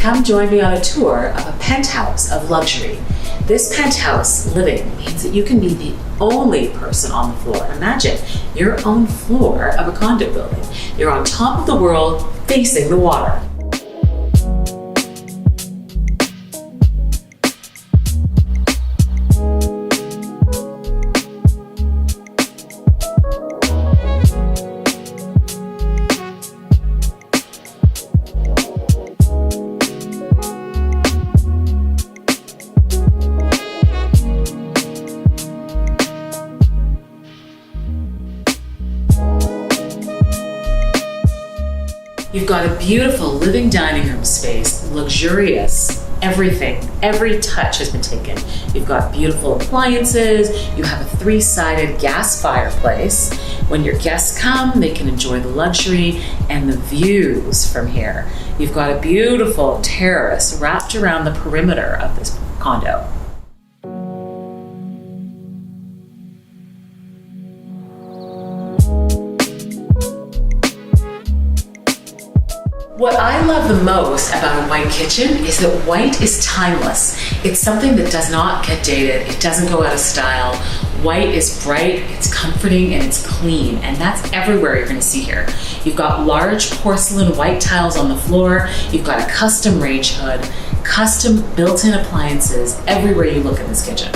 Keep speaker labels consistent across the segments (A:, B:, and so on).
A: come join me on a tour of a penthouse of luxury. This penthouse living means that you can be the only person on the floor. Imagine your own floor of a condo building. You're on top of the world, facing the water. You've got a beautiful living dining room space, luxurious, everything, every touch has been taken. You've got beautiful appliances, you have a 3-sided gas fireplace. When your guests come, they can enjoy the luxury and the views from here. You've got a beautiful terrace wrapped around the perimeter of this condo. What I love the most about a white kitchen is that white is timeless. It's something that does not get dated. It doesn't go out of style. White is bright, it's comforting, and it's clean, and that's everywhere you're gonna see here. You've got large porcelain white tiles on the floor. You've got a custom range hood, custom built-in appliances everywhere you look in this kitchen.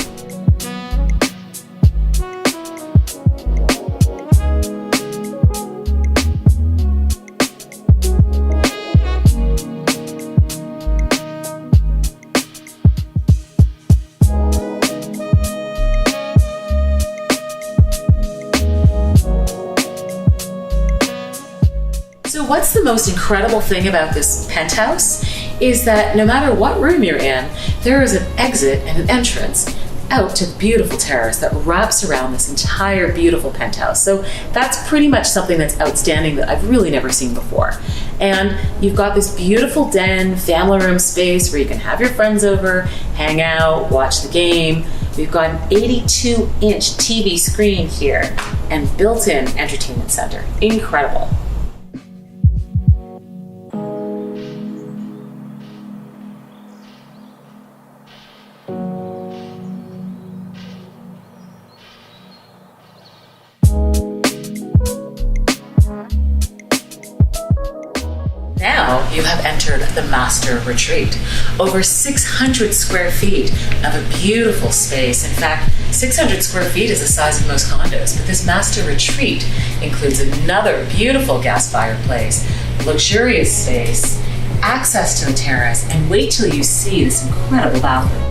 A: So what's the most incredible thing about this penthouse is that no matter what room you're in, there is an exit and an entrance out to the beautiful terrace that wraps around this entire beautiful penthouse. So that's pretty much something that's outstanding that I've really never seen before. And you've got this beautiful den, family room space where you can have your friends over, hang out, watch the game. We've got an 82-inch TV screen here and built-in entertainment center. Incredible. Now you have entered the master retreat. Over 600 square feet of a beautiful space. In fact, 600 square feet is the size of most condos, but this master retreat includes another beautiful gas fireplace, luxurious space, access to the terrace, and wait till you see this incredible bathroom.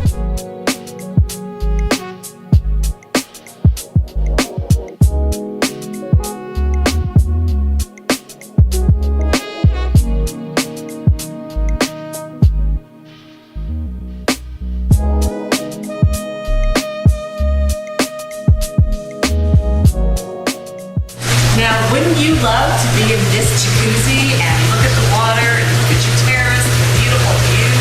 B: Now, wouldn't you love to be in this jacuzzi and look at the water and look at your terrace and the beautiful view?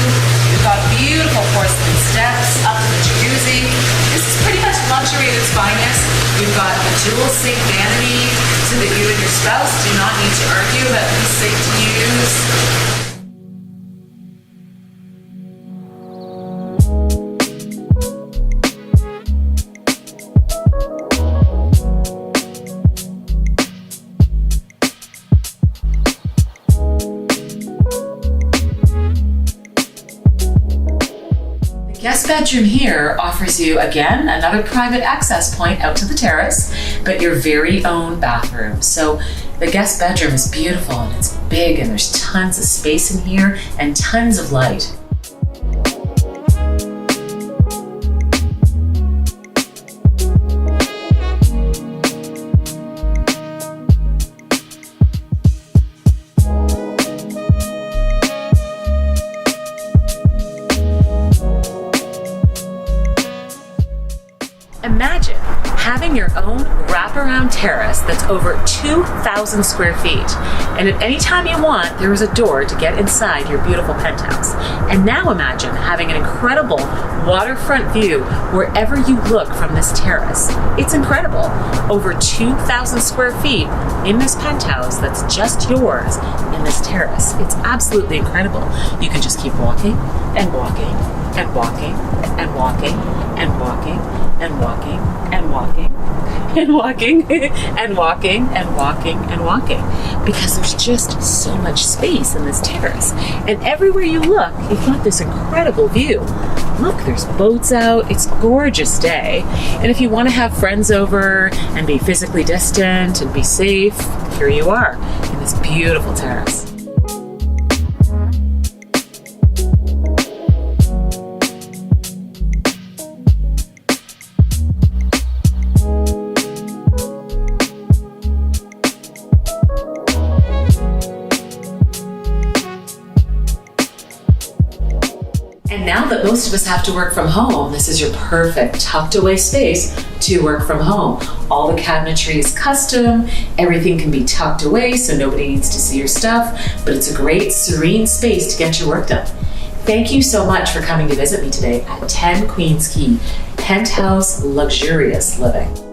B: We've got beautiful porcelain steps up to the jacuzzi. This is pretty much luxury at its finest. We've got a dual sink vanity so that you and your spouse do not need to argue about whose sink to use.
A: Guest bedroom here offers you, again, another private access point out to the terrace, but your very own bathroom. So the guest bedroom is beautiful and it's big and there's tons of space in here and tons of light. Imagine having your own wrap wraparound terrace that's over 2,000 square feet. And at any time you want, there is a door to get inside your beautiful penthouse. And now imagine having an incredible waterfront view wherever you look from this terrace. It's incredible. Over 2,000 square feet in this penthouse that's just yours in this terrace. It's absolutely incredible. You can just keep walking and walking and walking and walking and walking and walking and walking and walking and walking and walking and walking, because there's just so much space in this terrace. And everywhere you look, you've got this incredible view. Look, there's boats out. It's a gorgeous day. And if you want to have friends over and be physically distant and be safe, here you are in this beautiful terrace. And now that most of us have to work from home, this is your perfect tucked away space to work from home. All the cabinetry is custom, everything can be tucked away so nobody needs to see your stuff, but it's a great serene space to get your work done. Thank you so much for coming to visit me today at 10 Queens Quay, Penthouse Luxurious Living.